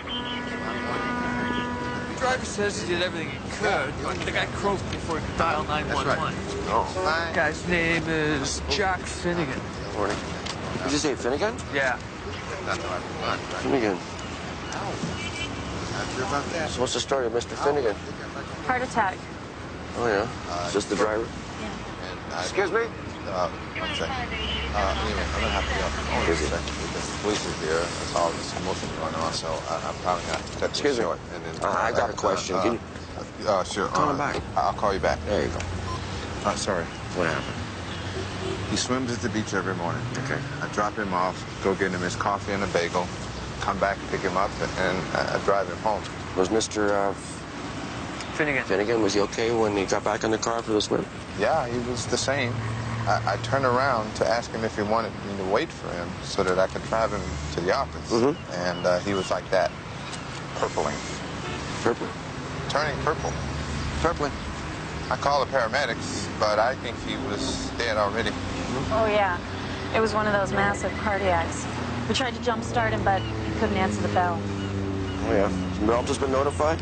The driver says he did everything he could. The guy croaked before he could dial 911. Right. Oh. The guy's name is Jack Finnegan. Morning. Did you say Finnegan? Yeah. Finnegan. So what's the story of Mr. Finnegan? Heart attack. Oh, yeah? Is this the driver? Yeah. Excuse me? One second. Anyway, I'm gonna have to go. Hold on a second. The police is here. There's all this commotion going on, so I'm probably gonna have to cut Excuse me. short. And then, I got a question. Can you... Sure. Call him back. I'll call you back. There you go. Sorry. What happened? He swims at the beach every morning. Okay. I drop him off, go get him his coffee and a bagel, come back, pick him up, and drive him home. Was Mr. Finnegan, was he okay when he got back in the car for the swim? Yeah, he was the same. I turned around to ask him if he wanted me to wait for him so that I could drive him to the office. And he was like that, purpling. Purple? Turning purple. Purpling. I called the paramedics, but I think he was dead already. Oh, yeah. It was one of those massive cardiacs. We tried to jump start him, but he couldn't answer the bell. Oh, yeah. Mel's just been notified?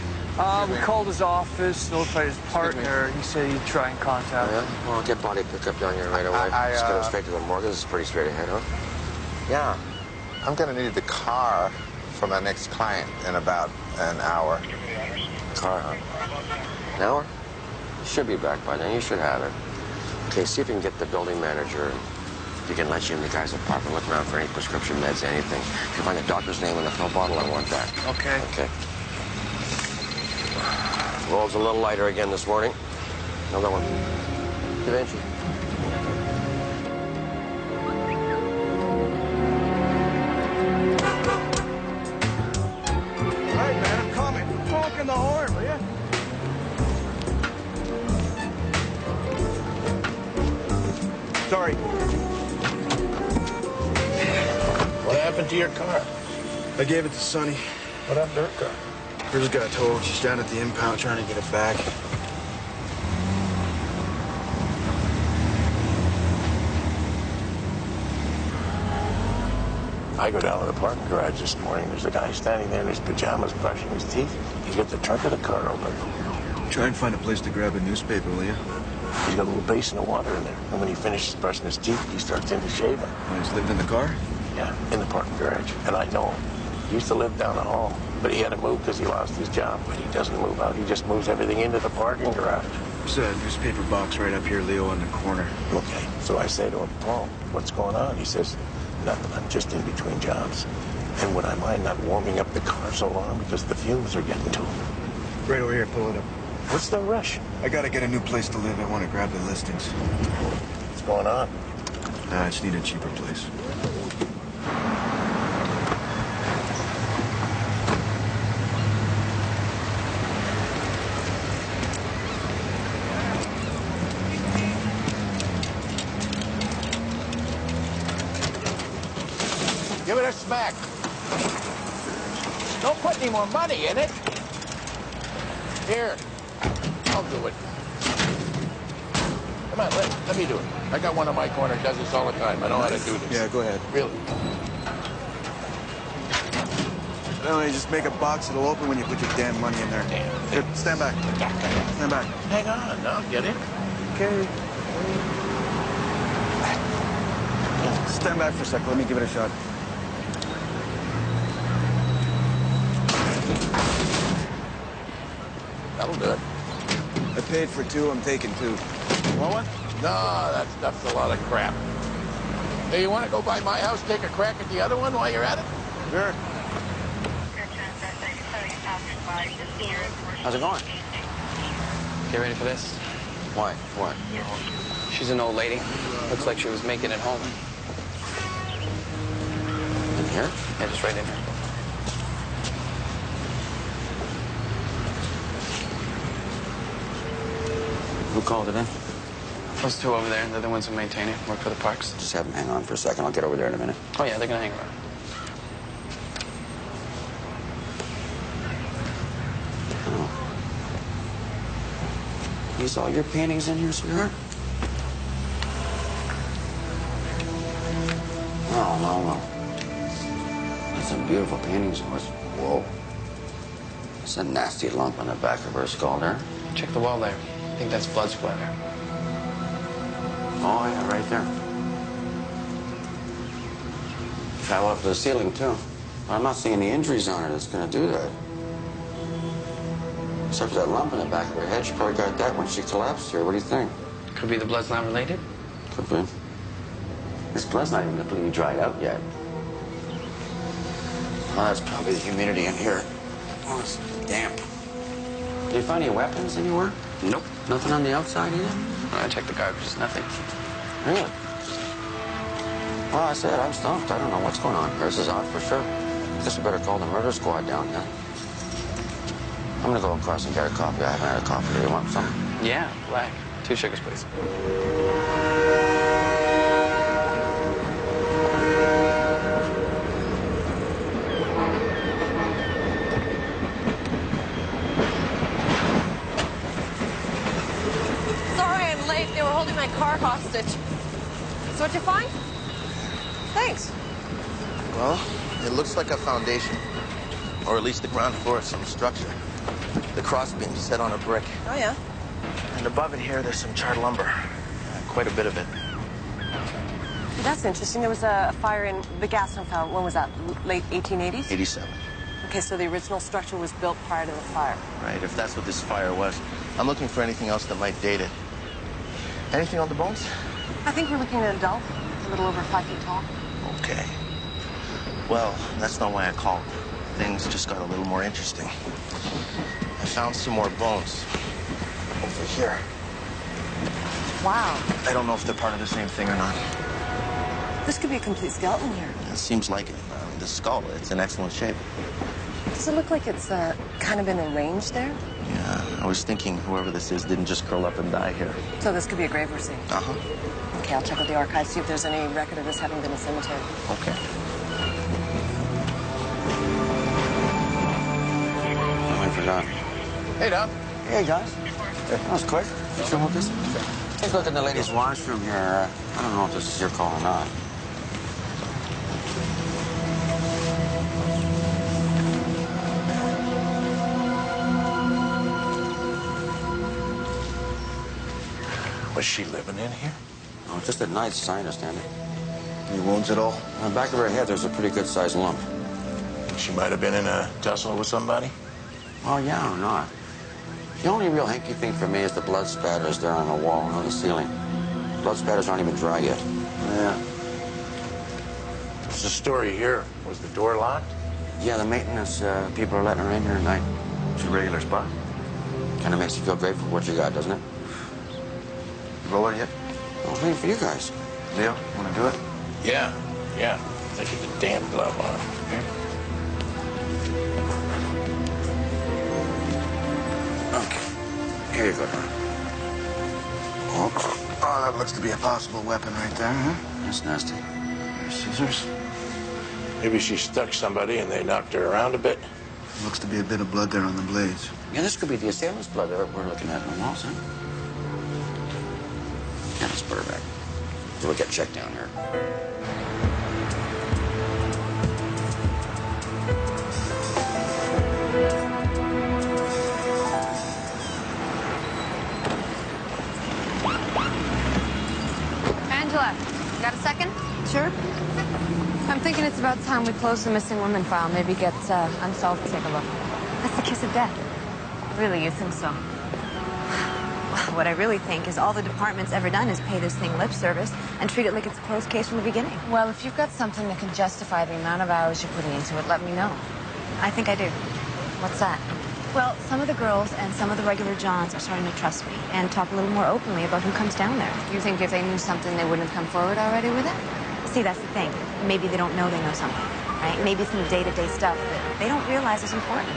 We called his office, notified his partner. He said he'd try and contact him. Yeah? Well, I'll get body pickup down here right away. Just get him straight to the morgue. This is pretty straight ahead, huh? Yeah. I'm going to need the car for my next client in about an hour. Car, huh? An hour? Should be back by then. You should have it. Okay, see if you can get the building manager. If he can let you in the guy's apartment, look around for any prescription meds, anything. If you find the doctor's name in the pill bottle, I want that. Okay. Okay. Roll's a little lighter again this morning. Another one. Vinci. All right, man, I'm coming. Honking the horn, will ya? Sorry. What happened to your car? I gave it to Sonny. What happened to her car? Hers got towed. She's down at the impound trying to get it back. I go down to the parking garage this morning. There's a guy standing there in his pajamas brushing his teeth. He's got the trunk of the car open. Try and find a place to grab a newspaper, will you? He's got a little basin of water in there. And when he finishes brushing his teeth, he starts into shaving. Oh, he's lived in the car? Yeah, in the parking garage. And I know him. He used to live down the hall. But he had to move because he lost his job. But he doesn't move out. He just moves everything into the parking garage. There's a newspaper box right up here, Leo, in the corner. Okay. So I say to him, Paul, what's going on? He says, nothing. I'm just in between jobs. And would I mind not warming up the car so long because the fumes are getting to him? Right over here, pull it up. What's the rush? I gotta get a new place to live. I want to grab the listings. What's going on? I just need a cheaper place. Give it a smack. Don't put any more money in it. Here, I'll do it. Come on, let me do it. I got one on my corner who does this all the time. I know how to do this. Yeah, go ahead. Really? No, you just make a box. It'll open when you put your damn money in there. Damn. Here, stand back. Stand back. Hang on, I'll get it. Okay. Stand back for a sec. Let me give it a shot. That'll do it. I paid for two. I'm taking two. Want one? No, that stuff's a lot of crap. Hey, you want to go by my house, take a crack at the other one while you're at it? Sure. How's it going? Get ready for this. Why? What? She's an old lady. Looks like she was making it home. In here? Yeah, just right in here. Who called it in? Those two over there, they're the ones who maintain it, work for the parks. Just have them hang on for a second. I'll get over there in a minute. Oh, yeah, they're gonna hang around. Oh. These all your paintings in here, sweetheart? Oh, no. That's some beautiful paintings, Horace. Whoa. It's a nasty lump on the back of her skull there. Check the wall there. I think that's blood splatter. Oh, yeah, right there. Travel up to the ceiling, too. But I'm not seeing any injuries on her that's going to do that. Except for that lump in the back of her head. She probably got that when she collapsed here. What do you think? Could be the blood's not related. Could be. This blood's not even completely dried out yet. Oh, that's probably the humidity in here. Oh, it's damp. Did you find any weapons anywhere? Nope. Nothing on the outside either? I checked the garbage. There's nothing. Really? Well, I said, I'm stumped. I don't know what's going on here. This is odd for sure. I guess we better call the murder squad down here. I'm gonna go across and get a coffee. I haven't had a coffee. Do you want some? Yeah, black. 2 sugars, please. Sorry I'm late. They were holding my car hostage. So what'd you find? Thanks. Well, it looks like a foundation, or at least the ground floor of some structure. The crossbeam set on a brick. Oh, yeah? And above it here, there's some charred lumber. Quite a bit of it. That's interesting. There was a fire in the gas pump. When was that? Late 1880s? 87. Okay, so the original structure was built prior to the fire. Right, if that's what this fire was. I'm looking for anything else that might date it. Anything on the bones? I think we're looking at an adult, a little over 5 feet tall. Okay. Well, that's not why I called. Things just got a little more interesting. I found some more bones over here. Wow. I don't know if they're part of the same thing or not. This could be a complete skeleton here. It seems like it. The skull, it's in excellent shape. Does it look like it's kind of been arranged there? Yeah, I was thinking whoever this is didn't just curl up and die here. So this could be a grave we're seeing. Uh-huh. Okay, I'll check with the archives, see if there's any record of this having been a cemetery. Okay. I forgot. Hey, Doc. Hey, guys. That was quick. You sure about this? Take a look in the ladies' washroom here. I don't know if this is your call or not. Was she living in here? Oh, just at night, as I understand it. Any wounds at all? On the back of her head, there's a pretty good-sized lump. Think she might have been in a tussle with somebody? Oh, yeah or not? The only real hanky thing for me is the blood spatters there on the wall and on the ceiling. Blood spatters aren't even dry yet. Yeah. What's the story here? Was the door locked? Yeah, the maintenance people are letting her in here at night. It's a regular spot. Kind of makes you feel grateful for what you got, doesn't it? Roll her yet? I was waiting for you guys. Leo, want to do it? Yeah. Take the damn glove on. Okay. Here you go, Don. Oh, that looks to be a possible weapon right there, huh? That's nasty. Scissors. Maybe she stuck somebody and they knocked her around a bit. Looks to be a bit of blood there on the blades. Yeah, this could be the assailant's blood that we're looking at on the walls, huh? Yeah, let's put her back. So we'll get checked down here. Angela, got a second? Sure. I'm thinking it's about time we close the missing women file. Maybe get Unsolved to take a look. That's the kiss of death. Really, you think so? What I really think is all the department's ever done is pay this thing lip service and treat it like it's a closed case from the beginning. Well, if you've got something that can justify the amount of hours you're putting into it, let me know. I think I do. What's that? Well, some of the girls and some of the regular Johns are starting to trust me and talk a little more openly about who comes down there. You think if they knew something, they wouldn't have come forward already with it? See, that's the thing. Maybe they don't know they know something, right? Maybe some day-to-day stuff that they don't realize is important.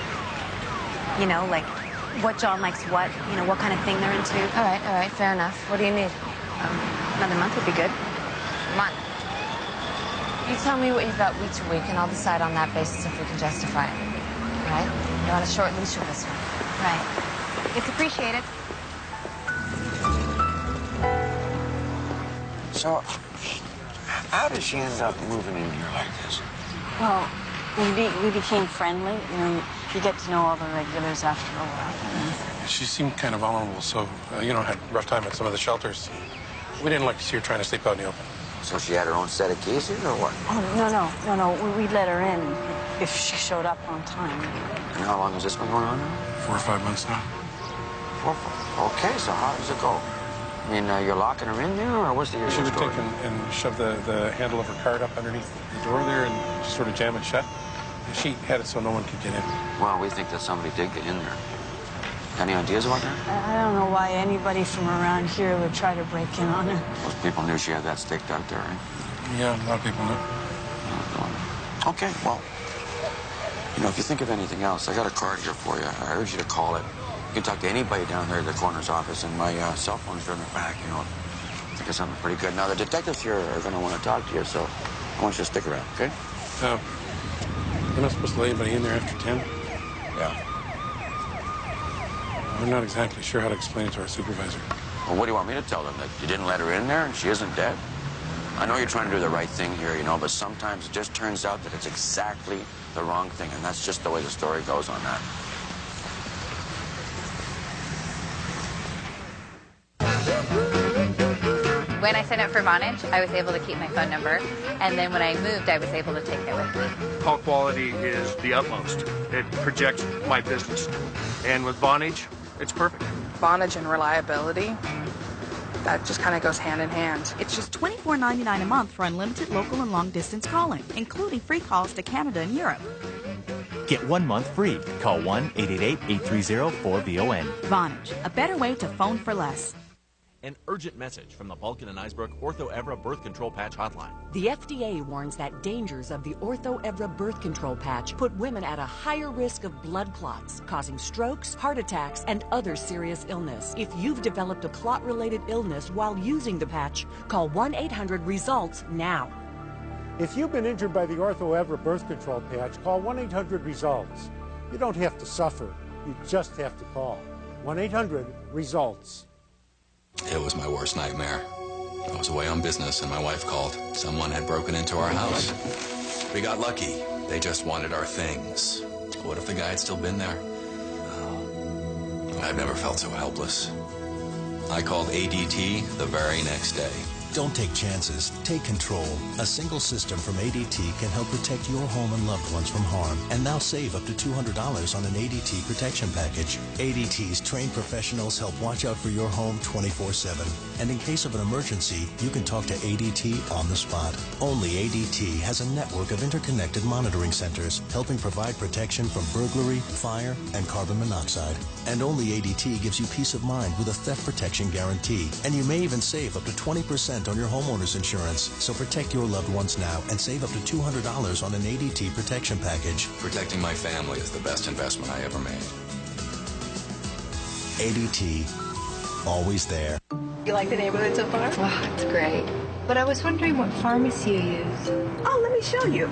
You know, like what John likes what, you know, what kind of thing they're into. All right, fair enough. What do you need? Another month would be good. Month. You tell me what you've got week to week, and I'll decide on that basis if we can justify it. All right? You're on a short leash with this one. Right. It's appreciated. So, how did she end up moving in here like this? Well, We became friendly. You know, you get to know all the regulars after a while. She seemed kind of vulnerable, so, had a rough time at some of the shelters. We didn't like to see her trying to sleep out in the open. So she had her own set of keys here, or what? Oh, no. We'd let her in if she showed up on time. And how long has this been going on now? 4 or 5 months now. Okay, so how does it go? I mean, you're locking her in there, or what's the She would story? take and shove the handle of her cart up underneath the door there and just sort of jam it shut. And she had it so no one could get in. Well, we think that somebody did get in there. Any ideas about that? I don't know why anybody from around here would try to break in on her. Most people knew she had that staked out there, right? Yeah, a lot of people knew. Okay, well, if you think of anything else, I got a card here for you. I urge you to call it. You can talk to anybody down there at the coroner's office, and my cell phone's in the back, I think of something pretty good. Now, the detectives here are going to want to talk to you, so I want you to stick around, okay? You're not supposed to let anybody in there after 10? Yeah. We're not exactly sure how to explain it to our supervisor. Well, what do you want me to tell them? That you didn't let her in there and she isn't dead? I know you're trying to do the right thing here, but sometimes it just turns out that it's exactly the wrong thing, and that's just the way the story goes on that. When I signed up for Vonage, I was able to keep my phone number, and then when I moved, I was able to take it with me. Call quality is the utmost. It projects my business. And with Vonage, it's perfect. Vonage and reliability, that just kind of goes hand in hand. It's just $24.99 a month for unlimited local and long-distance calling, including free calls to Canada and Europe. Get 1 month free. Call 1-888-830-4VON. Vonage, a better way to phone for less. An urgent message from the Balkan and Icebrook Ortho Evra Birth Control Patch Hotline. The FDA warns that dangers of the Ortho Evra birth control patch put women at a higher risk of blood clots, causing strokes, heart attacks, and other serious illness. If you've developed a clot-related illness while using the patch, call 1-800-RESULTS now. If you've been injured by the Ortho Evra birth control patch, call 1-800-RESULTS. You don't have to suffer. You just have to call. 1-800-RESULTS. It was my worst nightmare. I was away on business and my wife called. Someone had broken into our house. We got lucky. They just wanted our things. What if the guy had still been there? I've never felt so helpless. I called ADT the very next day. Don't take chances. Take control. A single system from ADT can help protect your home and loved ones from harm. And now save up to $200 on an ADT protection package. ADT's trained professionals help watch out for your home 24/7. And in case of an emergency, you can talk to ADT on the spot. Only ADT has a network of interconnected monitoring centers helping provide protection from burglary, fire, and carbon monoxide. And only ADT gives you peace of mind with a theft protection guarantee. And you may even save up to 20% on your homeowner's insurance. So protect your loved ones now and save up to $200 on an ADT protection package. Protecting my family is the best investment I ever made. ADT, always there. You like the neighborhood so far? Oh, it's great. But I was wondering what pharmacy you use. Oh, let me show you.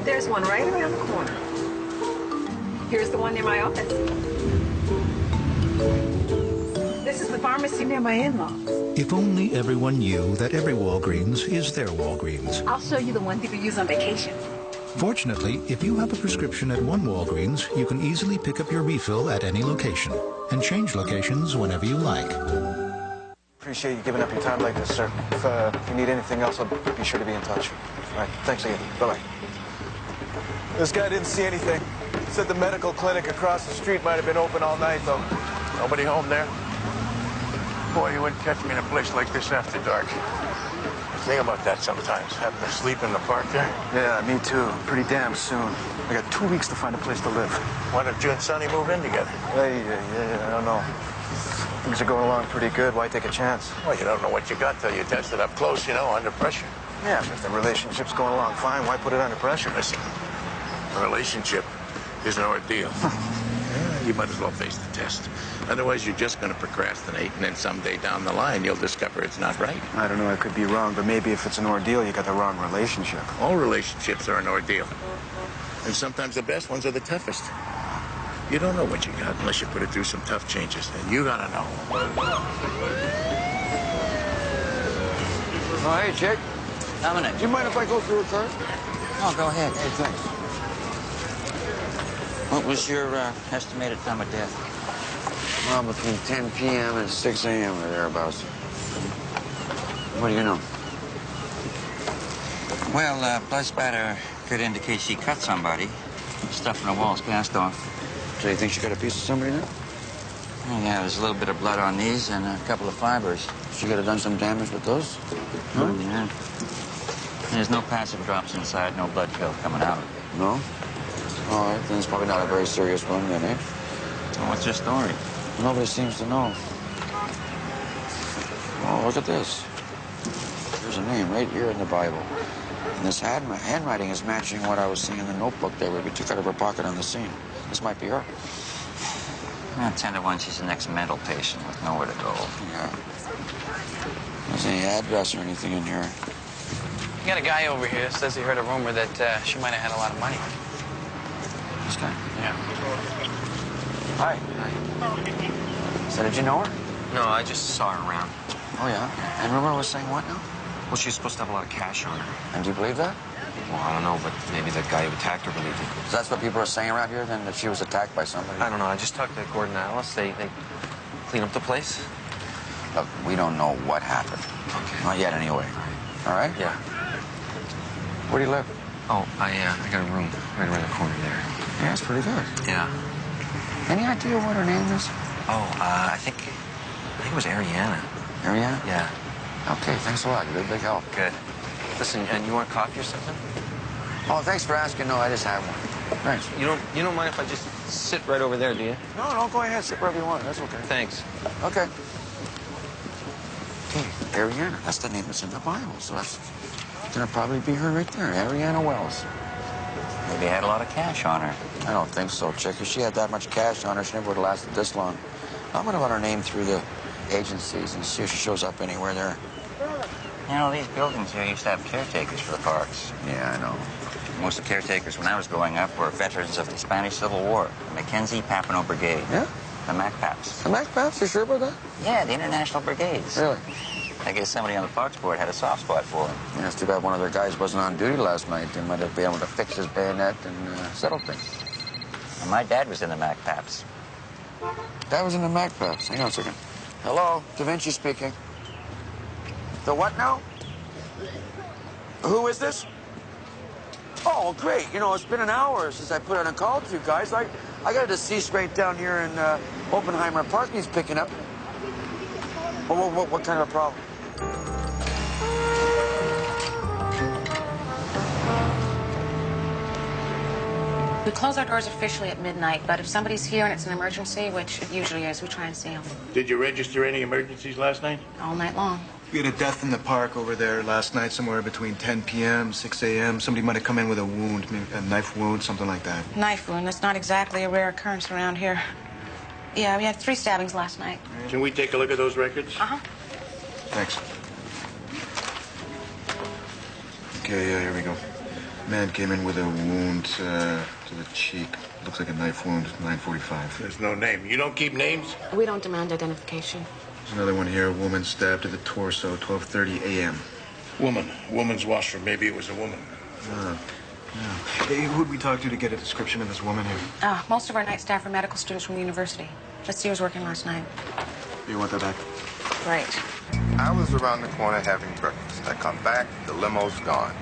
There's one right around the corner. Here's the one near my office. This is the pharmacy near my in-laws. If only everyone knew that every Walgreens is their Walgreens. I'll show you the one people use on vacation. Fortunately, if you have a prescription at one Walgreens, you can easily pick up your refill at any location and change locations whenever you like. Appreciate you giving up your time like this, sir. If you need anything else, I'll be sure to be in touch. All right, thanks again. Bye-bye. This guy didn't see anything. Said the medical clinic across the street might have been open all night, though. Nobody home there? Boy, you wouldn't catch me in a place like this after dark. I think about that sometimes, having to sleep in the park there. Yeah, me too. Pretty damn soon. I got 2 weeks to find a place to live. Why don't you and Sonny move in together? Yeah, I don't know. Things are going along pretty good. Why take a chance? Well, you don't know what you got till you test it up close, under pressure. Yeah, but if the relationship's going along fine, why put it under pressure? Listen, a relationship is an ordeal. You might as well face the test. Otherwise, you're just going to procrastinate, and then someday down the line, you'll discover it's not right. I don't know, I could be wrong, but maybe if it's an ordeal, you got the wrong relationship. All relationships are an ordeal. And sometimes the best ones are the toughest. You don't know what you got unless you put it through some tough changes, and you gotta know. Oh, hey, chick. Dominic. Do you mind if I go through her car? Oh, go ahead. Hey, thanks. What was your estimated time of death? Well, between 10 p.m. and 6 a.m. or thereabouts. What do you know? Well, blood spatter could indicate she cut somebody. Stuff in the walls cast off. So you think she got a piece of somebody now? Yeah, there's a little bit of blood on these and a couple of fibers. She could have done some damage with those? Huh? Yeah. There's no passive drops inside, no blood trail coming out. No? All right, then it's probably not a very serious one then, eh? Well, what's your story? Nobody seems to know. Oh, look at this. There's a name right here in the Bible. And this handwriting is matching what I was seeing in the notebook there we took out of her pocket on the scene. This might be her. Well, 10 to 1, she's an ex-mental patient with nowhere to go. Yeah. There's any address or anything in here. You got a guy over here says he heard a rumor that she might have had a lot of money. This guy? Yeah. Hi. Hi. So did you know her? No, I just saw her around. Oh, yeah? And rumor was saying what now? Well, she's supposed to have a lot of cash on her. And do you believe that? Well, I don't know, but maybe the guy who attacked her believed it. So that's what people are saying around here, then, that she was attacked by somebody? I don't know. I just talked to Gordon and Alice. They clean up the place. Look, we don't know what happened. Okay. Not yet, anyway. All right? Yeah. Where do you live? Oh, I got a room right around the corner there. Yeah, it's pretty good. Yeah. Any idea what her name is? Oh, I think it was Ariana. Ariana? Yeah. Okay, thanks a lot. You're a big help. Good. Listen, and you want coffee or something? Oh, thanks for asking. No, I just have one. Thanks. You don't mind if I just sit right over there, do you? No, go ahead. Sit wherever you want. That's okay. Thanks. Okay. Okay, Ariana. That's the name that's in the Bible, so that's gonna probably be her right there, Ariana Wells. Maybe had a lot of cash on her. I don't think so, Chick. If she had that much cash on her, she never would have lasted this long. I'm gonna run her name through the agencies and see if she shows up anywhere there. You know, these buildings here used to have caretakers for the parks. Yeah, I know. Most of the caretakers when I was growing up were veterans of the Spanish Civil War, the Mackenzie Papineau Brigade. Yeah? The MacPaps. The MacPaps? You sure about that? Yeah, the International Brigades. Really? I guess somebody on the Fox board had a soft spot for them. Yeah, it's too bad one of their guys wasn't on duty last night. They might have been able to fix his bayonet and settle things. And my dad was in the MacPaps. Dad was in the MacPaps. Hang on a second. Hello, Da Vinci speaking. The what now? Who is this? Oh, great. You know, it's been an hour since I put on a call to you guys. I got a deceased right down here in Oppenheimer Park he's picking up. What kind of a problem? We close our doors officially at midnight, but if somebody's here and it's an emergency, which it usually is, we try and see them. Did you register any emergencies last night? All night long. We had a death in the park over there last night, somewhere between 10 p.m., 6 a.m. Somebody might have come in with a wound, maybe a knife wound, something like that. Knife wound. That's not exactly a rare occurrence around here. Yeah, we had 3 stabbings last night. Can we take a look at those records? Uh-huh. Thanks. Okay, yeah, here we go. Man came in with a wound to the cheek. Looks like a knife wound, 9:45. There's no name. You don't keep names? We don't demand identification. There's another one here, a woman stabbed to the torso, 12:30 a.m. Woman's washroom. Maybe it was a woman. Yeah. Hey, who'd we talk to get a description of this woman here? Most of our night staff are medical students from the university. Let's see who was working last night. You want that back? Right. I was around the corner having breakfast. I come back, the limo's gone.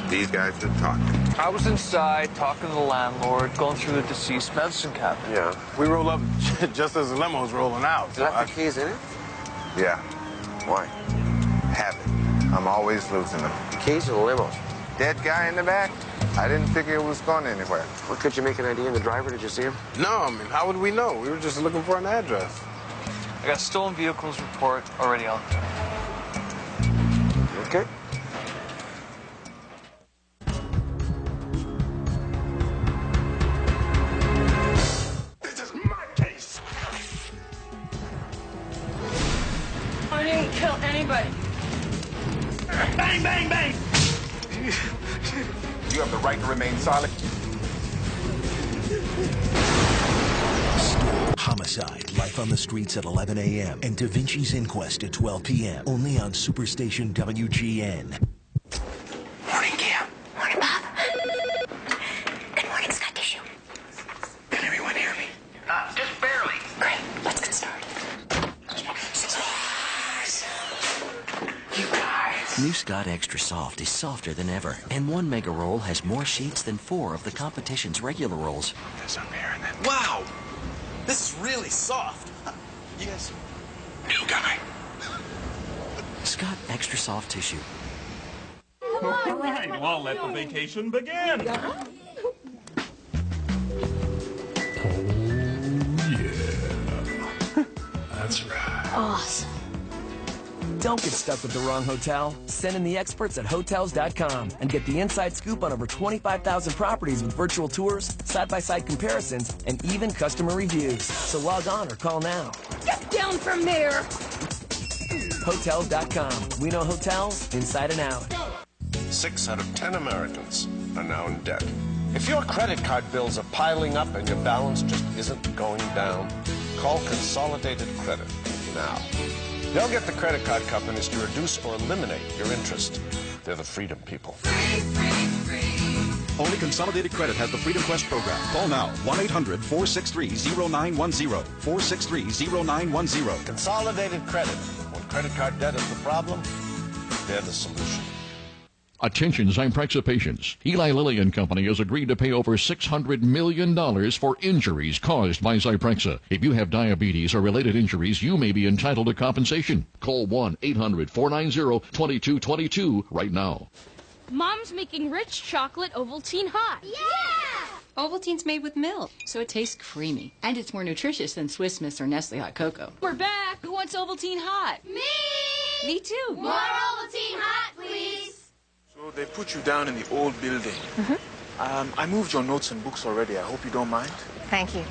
These guys are talking. I was inside talking to the landlord, going through the deceased medicine cabinet. Yeah. We roll up just as the limo's rolling out. You left the keys in it? Yeah. Why? Habit. I'm always losing them. Keys or the limos? Dead guy in the back? I didn't figure it was going anywhere. Well, could you make an ID in the driver? Did you see him? No, I mean, how would we know? We were just looking for an address. I got a stolen vehicles report already out there. Okay. This is my case. I didn't kill anybody. Bang, bang, bang! You have the right to remain silent. Homicide, life on the streets at 11 a.m. and Da Vinci's Inquest at 12 p.m. Only on Superstation WGN. Morning, Cam. Morning, Bob. Good morning, Scott Tissue. New Scott Extra Soft is softer than ever, and one mega roll has more sheets than 4 of the competition's regular rolls. There's some here and then. Wow! This is really soft. Yes. New guy. Scott Extra Soft Tissue. All right, well, let the vacation begin. That's right. Awesome. Don't get stuck with the wrong hotel. Send in the experts at Hotels.com and get the inside scoop on over 25,000 properties with virtual tours, side-by-side comparisons, and even customer reviews. So log on or call now. Get down from there! Hotels.com. We know hotels inside and out. 6 out of 10 Americans are now in debt. If your credit card bills are piling up and your balance just isn't going down, call Consolidated Credit now. They'll get the credit card companies to reduce or eliminate your interest. They're the freedom people. Only Consolidated Credit has the Freedom Quest program. Call now, 1-800-463-0910. 463-0910. Consolidated Credit. When credit card debt is the problem, they're the solution. Attention Zyprexa patients. Eli Lilly and Company has agreed to pay over $600 million for injuries caused by Zyprexa. If you have diabetes or related injuries, you may be entitled to compensation. Call 1-800-490-2222 right now. Mom's making rich chocolate Ovaltine hot. Yeah! Ovaltine's made with milk, so it tastes creamy. And it's more nutritious than Swiss Miss or Nestle Hot Cocoa. We're back. Who wants Ovaltine hot? Me! Me too. More Ovaltine hot, please. So they put you down in the old building. I moved your notes and books already. I hope you don't mind. Thank you.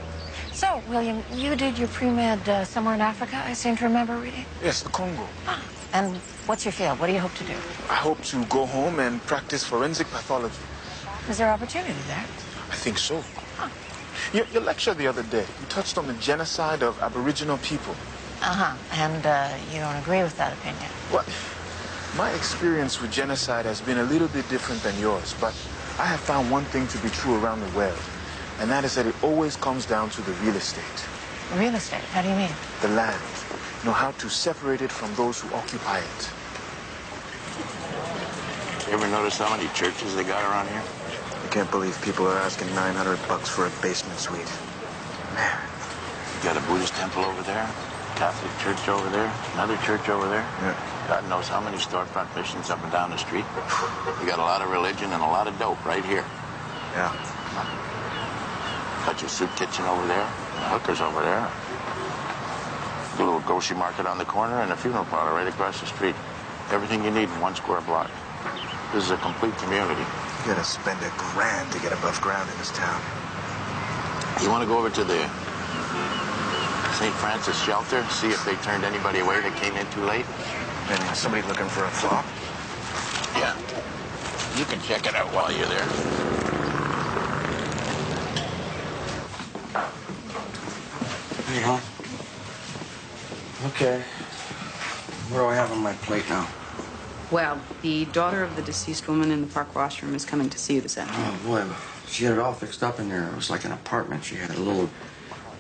So, William, you did your pre-med somewhere in Africa, I seem to remember reading? Yes, the Congo. Ah, and what's your field? What do you hope to do? I hope to go home and practice forensic pathology. Is there opportunity there? I think so. Your lecture the other day, you touched on the genocide of Aboriginal people. And you don't agree with that opinion? Well, my experience with genocide has been a little bit different than yours, but I have found one thing to be true around the world, and that is that it always comes down to the real estate. Real estate? How do you mean? The land. You know, how to separate it from those who occupy it. You ever notice how many churches they got around here? I can't believe people are asking $900 for a basement suite. Man. You got a Buddhist temple over there, Catholic church over there, another church over there. Yeah. God knows how many storefront missions up and down the street. You got a lot of religion and a lot of dope right here. Yeah. Got your soup kitchen over there, hookers over there. A little grocery market on the corner and a funeral parlor right across the street. Everything you need in 1 square block. This is a complete community. You gotta spend $1,000 to get above ground in this town. You want to go over to the St. Francis shelter, see if they turned anybody away that came in too late? And somebody looking for a flop? Yeah. You can check it out while you're there. You know? Okay. What do I have on my plate now? Well, the daughter of the deceased woman in the park washroom is coming to see you this afternoon. Oh, boy. She had it all fixed up in there. It was like an apartment. She had a little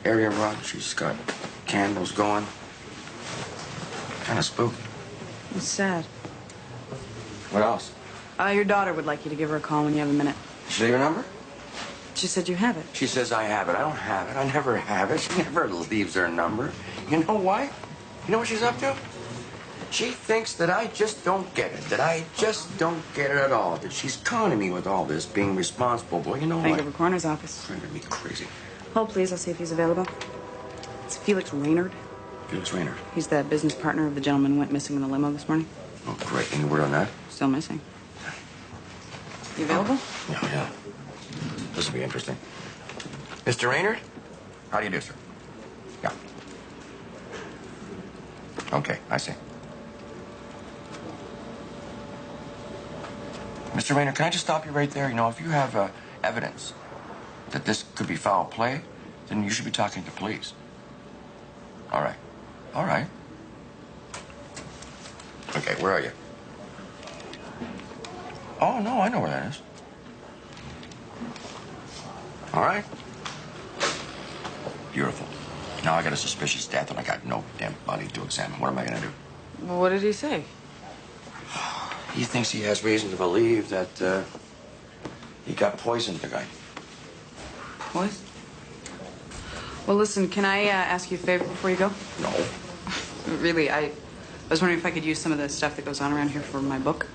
area rug. She's got candles going. Kind of spooky. It's sad. What else? Your daughter would like you to give her a call when you have a minute. Did she leave a number? She said you have it. She says I have it. I don't have it. I never have it. She never leaves her number. You know why? You know what she's up to? She thinks that I just don't get it. That I just don't get it at all. That she's conning me with all this, being responsible. Boy, you know Bank what? of a coroner's office. Driving me crazy. Hold, please. I'll see if he's available. It's Felix Raynard. Felix Raynard. He's the business partner of the gentleman who went missing in the limo this morning. Oh, great. Any word on that? Still missing. You available? Yeah. This will be interesting. Mr. Raynard? How do you do, sir? Yeah. Okay, I see. Mr. Raynard, can I just stop you right there? You know, if you have evidence that this could be foul play, then you should be talking to police. All right. All right. Okay, where are you? Oh, no, I know where that is. All right. Beautiful. Now I got a suspicious death and I got no damn body to examine. What am I going to do? What did he say? He thinks he has reason to believe that he got poisoned, the guy. Poison? Well, listen, can I ask you a favor before you go? No. Really, I was wondering if I could use some of the stuff that goes on around here for my book.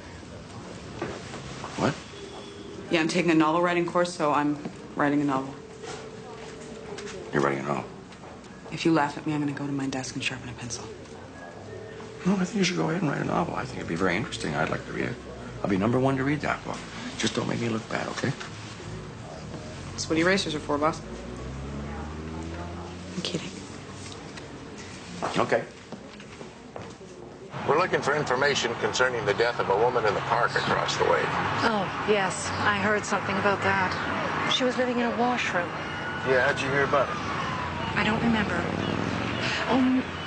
What? Yeah, I'm taking a novel writing course, so I'm writing a novel. You're writing a novel? If you laugh at me, I'm going to go to my desk and sharpen a pencil. No, I think you should go ahead and write a novel. I think it'd be very interesting. I'd like to read it. I'll be #1 to read that book. Just don't make me look bad, okay? That's what erasers are for, boss. I'm kidding. Okay. We're looking for information concerning the death of a woman in the park across the way. Oh, yes. I heard something about that. She was living in a washroom. Yeah, how'd you hear about it? I don't remember.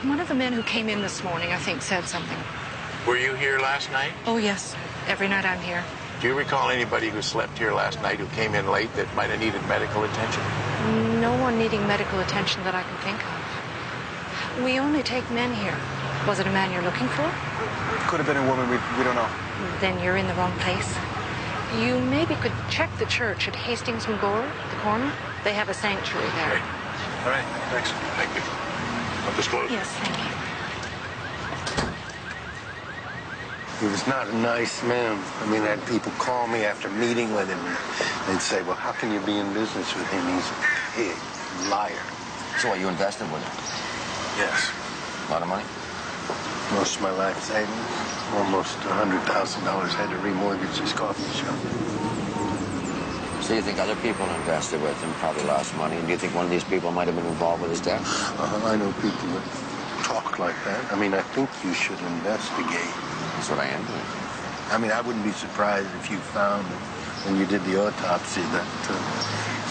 One of the men who came in this morning, I think, said something. Were you here last night? Oh, yes. Every night I'm here. Do you recall anybody who slept here last night who came in late that might have needed medical attention? No one needing medical attention that I can think of. We only take men here. Was it a man you're looking for? Could have been a woman. We don't know. Then you're in the wrong place. You maybe could check the church at Hastings and Gore, the corner. They have a sanctuary there. All right, thanks. Thank you. I'll disclose. Yes, thank you. He was not a nice man. I mean, I had people call me after meeting with him, and they'd say, well, how can you be in business with him? He's a pig, liar. So what, you invested with him? Yes. A lot of money? Most of my life savings. Almost $100,000 had to remortgage his coffee shop. So you think other people invested with him probably lost money? And do you think one of these people might have been involved with his death? I know people that talk like that. I mean, I think you should investigate. That's what I am doing. I mean, I wouldn't be surprised if you found, when you did the autopsy, that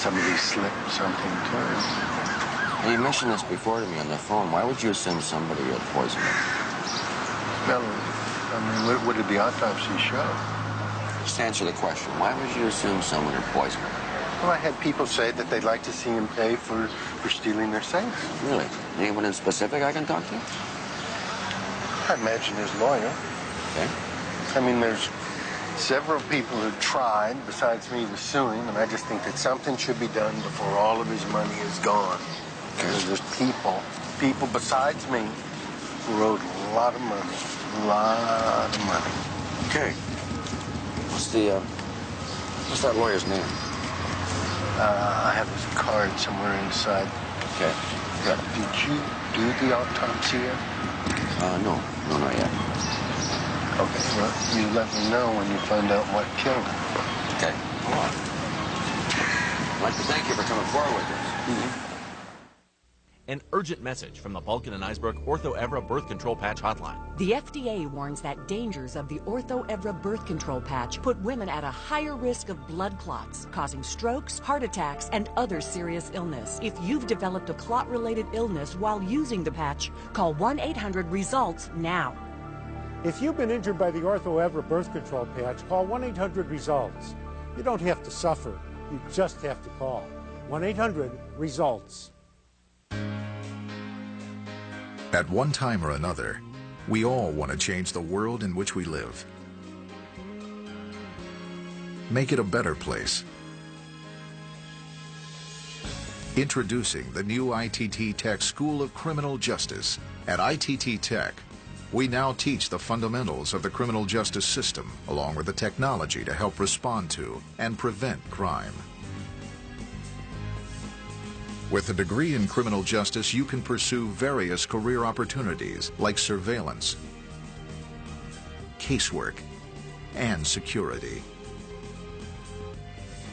somebody slipped something to him. You mentioned this before to me on the phone. Why would you assume somebody had poisoned him? Well, I mean, what did the autopsy show? Just answer the question. Why would you assume someone had poisoned him? Well, I had people say that they'd like to see him pay for stealing their safe. Really? Anyone in specific I can talk to? I imagine his lawyer. Okay. I mean, there's several people who tried, besides me, was suing, and I just think that something should be done before all of his money is gone. Because there's people besides me, who owed a lot of money. A lot of money. Okay. What's that lawyer's name? I have his card somewhere inside. Okay. Yeah. Did you do the autopsy yet? No, not yet. Okay, well, you let me know when you find out what killed him. Okay. Hold on. I'd like to thank you for coming forward with this. Mm-hmm. An urgent message from the Vulcan and Icebrook Ortho-Evra Birth Control Patch Hotline. The FDA warns that dangers of the Ortho-Evra birth control patch put women at a higher risk of blood clots, causing strokes, heart attacks, and other serious illness. If you've developed a clot-related illness while using the patch, call 1-800-RESULTS now. If you've been injured by the Ortho-Evra birth control patch, call 1-800-RESULTS. You don't have to suffer. You just have to call. 1-800-RESULTS. At one time or another, we all want to change the world in which we live. Make it a better place. Introducing the new ITT Tech School of Criminal Justice. At ITT Tech, we now teach the fundamentals of the criminal justice system, along with the technology to help respond to and prevent crime. With a degree in criminal justice, you can pursue various career opportunities like surveillance, casework, and security.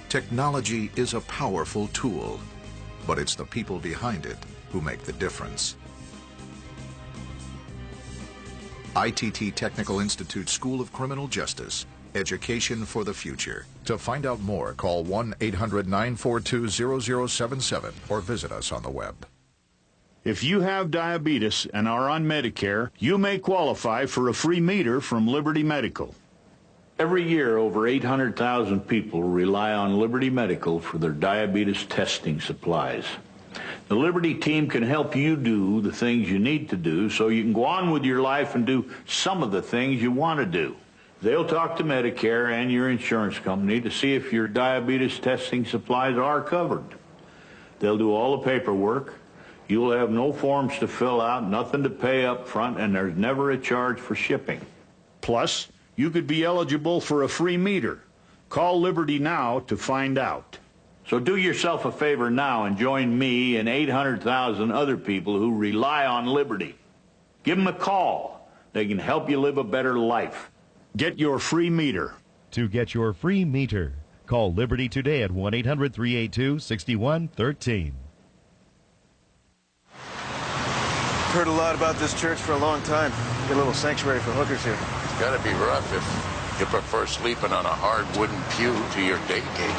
Technology is a powerful tool, but it's the people behind it who make the difference. ITT Technical Institute School of Criminal Justice. Education for the future. To find out more, call 1-800-942-0077 or visit us on the web. If you have diabetes and are on Medicare, you may qualify for a free meter from Liberty Medical. Every year, over 800,000 people rely on Liberty Medical for their diabetes testing supplies. The Liberty team can help you do the things you need to do so you can go on with your life and do some of the things you want to do. They'll talk to Medicare and your insurance company to see if your diabetes testing supplies are covered. They'll do all the paperwork. You'll have no forms to fill out, nothing to pay up front, and there's never a charge for shipping. Plus, you could be eligible for a free meter. Call Liberty now to find out. So do yourself a favor now and join me and 800,000 other people who rely on Liberty. Give them a call. They can help you live a better life. Get your free meter. To get your free meter, call Liberty today at 1-800-382-6113. Heard a lot about this church for a long time. Get a little sanctuary for hookers here. It's gotta be rough if you prefer sleeping on a hard wooden pew to your date gate.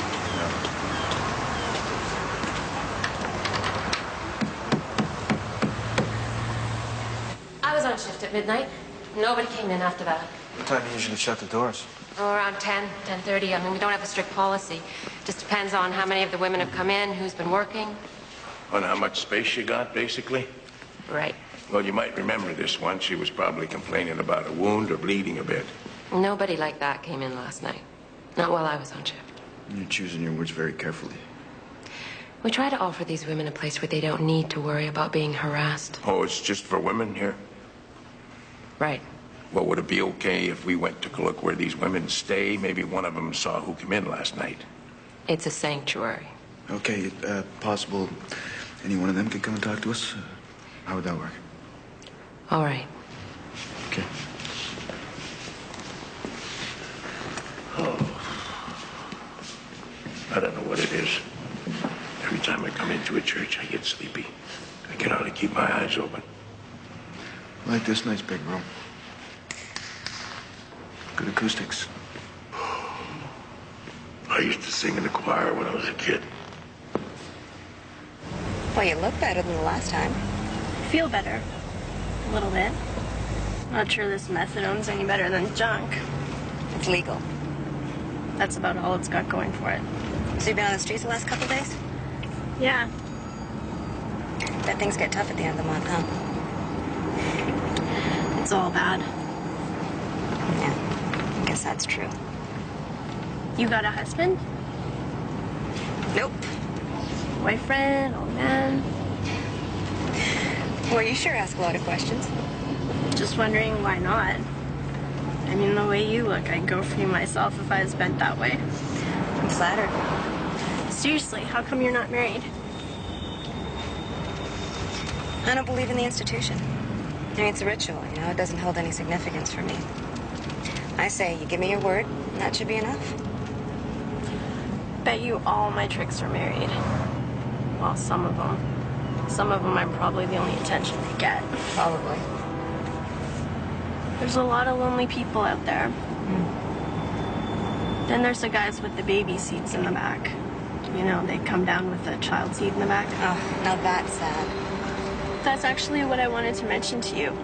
I was on shift at midnight. Nobody came in after that. What time do you usually shut the doors? Oh, around 10, 10:30. I mean, we don't have a strict policy. Just depends on how many of the women have come in, who's been working. On how much space you got, basically? Right. Well, you might remember this one. She was probably complaining about a wound or bleeding a bit. Nobody like that came in last night. Not while I was on shift. You're choosing your words very carefully. We try to offer these women a place where they don't need to worry about being harassed. Oh, it's just for women here? Right. Well, would it be okay if we went to look where these women stay? Maybe one of them saw who came in last night. It's a sanctuary. Okay, possible any one of them could come and talk to us? How would that work? All right. Okay. Oh. I don't know what it is. Every time I come into a church, I get sleepy. I can hardly keep my eyes open. Like this nice big room. Good acoustics. I used to sing in the choir when I was a kid. Well, you look better than the last time. Feel better. A little bit. Not sure this methadone's any better than junk. It's legal. That's about all it's got going for it. So you've been on the streets the last couple of days? Yeah. Bet things get tough at the end of the month, huh? It's all bad. Yeah, I guess that's true. You got a husband? Nope. Boyfriend, old man? Well, you sure ask a lot of questions. Just wondering why not. I mean, the way you look, I'd go for you myself if I was bent that way. I'm flattered. Seriously, how come you're not married? I don't believe in the institution. I mean, it's a ritual, you know? It doesn't hold any significance for me. I say, you give me your word, and that should be enough. Bet you all my tricks are married. Well, some of them. Some of them I'm probably the only attention they get. Probably. There's a lot of lonely people out there. Then there's the guys with the baby seats in the back. You know, they come down with a child seat in the back. Oh, now that's sad. That's actually what I wanted to mention to you.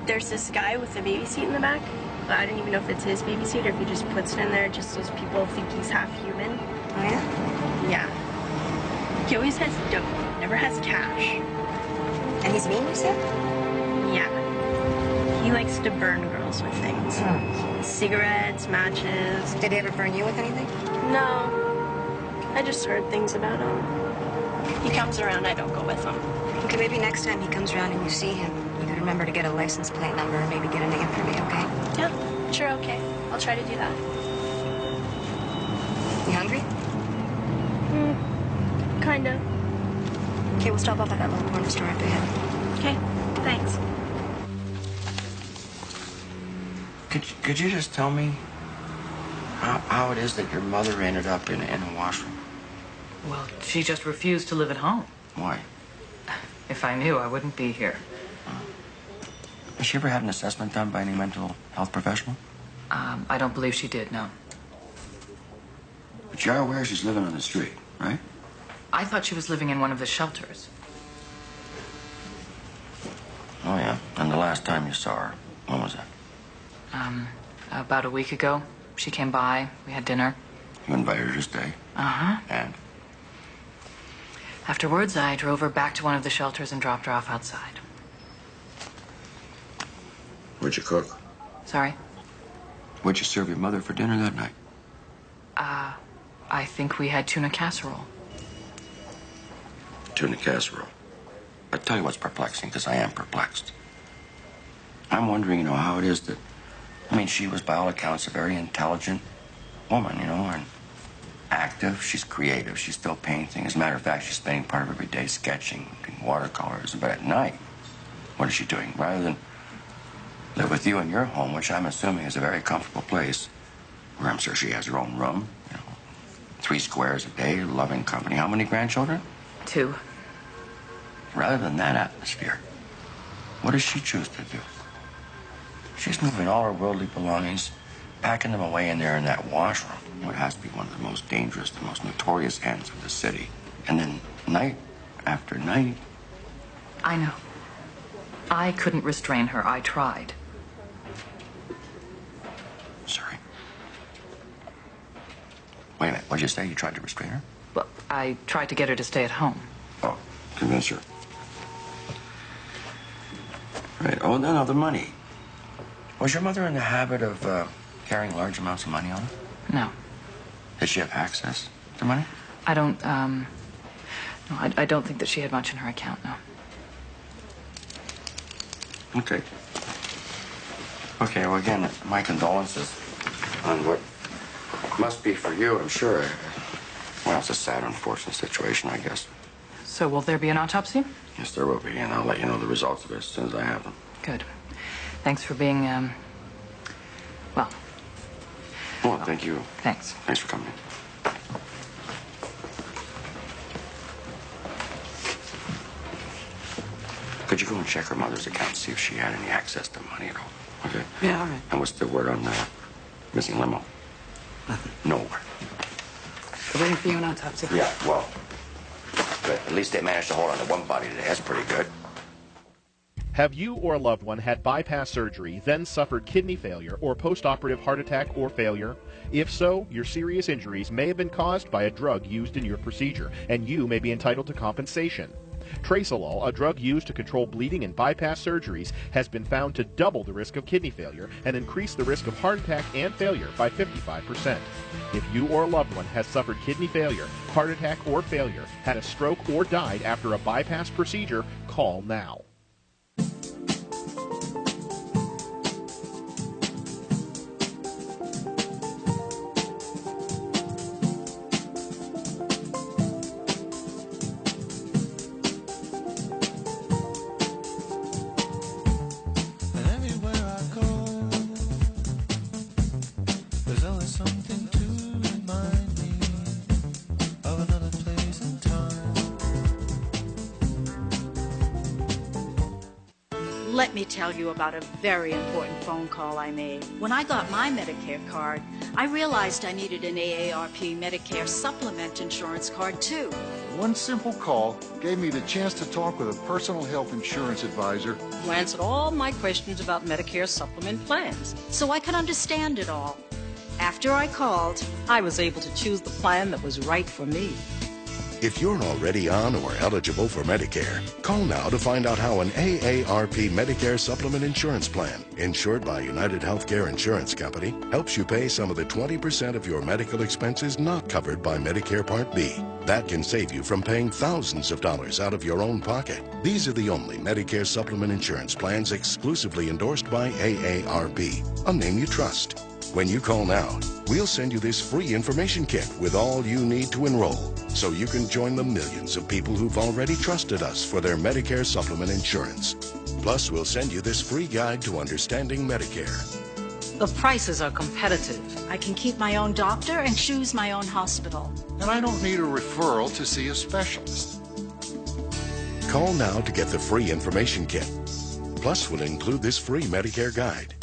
There's this guy with the baby seat in the back. I don't even know if it's his baby seat or if he just puts it in there just so people think he's half human. Oh, yeah? Yeah. He always has dough, never has cash. And he's mean, you said? Yeah. He likes to burn girls with things. Cigarettes, matches. Did he ever burn you with anything? No. I just heard things about him. He comes around, I don't go with him. Okay, maybe next time he comes around and you see him, you can remember to get a license plate number and maybe get a name for me, okay? Yeah, sure, okay. I'll try to do that. You hungry? Kinda. Okay, we'll stop off at that little corner store up ahead. Okay, thanks. Could you just tell me how it is that your mother ended up in a washroom? Well, she just refused to live at home. Why? If I knew, I wouldn't be here. Has she ever had an assessment done by any mental health professional? I don't believe she did, no. But you are aware she's living on the street, right? I thought she was living in one of the shelters. Oh, yeah. And the last time you saw her, when was that? About a week ago. She came by, we had dinner. You invited her to stay? Uh-huh. And? Afterwards, I drove her back to one of the shelters and dropped her off outside. What'd you cook? Sorry? What'd you serve your mother for dinner that night? I think we had tuna casserole. Tuna casserole. I'll tell you what's perplexing, because I am perplexed. I'm wondering, how it is that... she was, by all accounts, a very intelligent woman, and active. She's creative. She's still painting. As a matter of fact, she's spending part of every day sketching, doing watercolors. But at night, what is she doing? Rather than live with you in your home, which I'm assuming is a very comfortable place, where I'm sure she has her own room, 3 squares a day, loving company. How many grandchildren? 2. Rather than that atmosphere, what does she choose to do? She's moving all her worldly belongings, packing them away in there in that washroom. It has to be one of the most dangerous, the most notorious ends of the city. And then night after night... I know. I couldn't restrain her. I tried. Sorry. Wait a minute. What'd you say? You tried to restrain her? Well, I tried to get her to stay at home. Oh, convince her. Right. Oh, no, the money. Was your mother in the habit of carrying large amounts of money on her? No. Did she have access to money? I don't, no, I don't think that she had much in her account, no. Okay. Okay, well, again, my condolences on what must be for you, I'm sure. Well, it's a sad, unfortunate situation, I guess. So will there be an autopsy? Yes, there will be, and I'll let you know the results of it as soon as I have them. Good. Thanks for being, well. Well, thank you. Thanks. Thanks for coming. Could you go and check her mother's account, see if she had any access to money at all? Okay? Yeah, all right. And what's the word on the missing limo? Nothing. Nowhere. We're waiting for you an autopsy. Yeah, well, but at least they managed to hold on to one body today. That's pretty good. Have you or a loved one had bypass surgery, then suffered kidney failure or post-operative heart attack or failure? If so, your serious injuries may have been caused by a drug used in your procedure, and you may be entitled to compensation. Tracelol, a drug used to control bleeding in bypass surgeries, has been found to double the risk of kidney failure and increase the risk of heart attack and failure by 55%. If you or a loved one has suffered kidney failure, heart attack or failure, had a stroke or died after a bypass procedure, call now. Let me tell you about a very important phone call I made. When I got my Medicare card, I realized I needed an AARP Medicare Supplement insurance card too. One simple call gave me the chance to talk with a personal health insurance advisor Who answered all my questions about Medicare Supplement plans, so I could understand it all. After I called, I was able to choose the plan that was right for me. If you're already on or eligible for Medicare, call now to find out how an AARP Medicare Supplement Insurance Plan, insured by United Healthcare Insurance Company, helps you pay some of the 20% of your medical expenses not covered by Medicare Part B. That can save you from paying thousands of dollars out of your own pocket. These are the only Medicare Supplement Insurance Plans exclusively endorsed by AARP, a name you trust. When you call now, we'll send you this free information kit with all you need to enroll, so you can join the millions of people who've already trusted us for their Medicare supplement insurance. Plus, we'll send you this free guide to understanding Medicare. The prices are competitive. I can keep my own doctor and choose my own hospital. and I don't need a referral to see a specialist. Call now to get the free information kit. Plus, we'll include this free Medicare guide.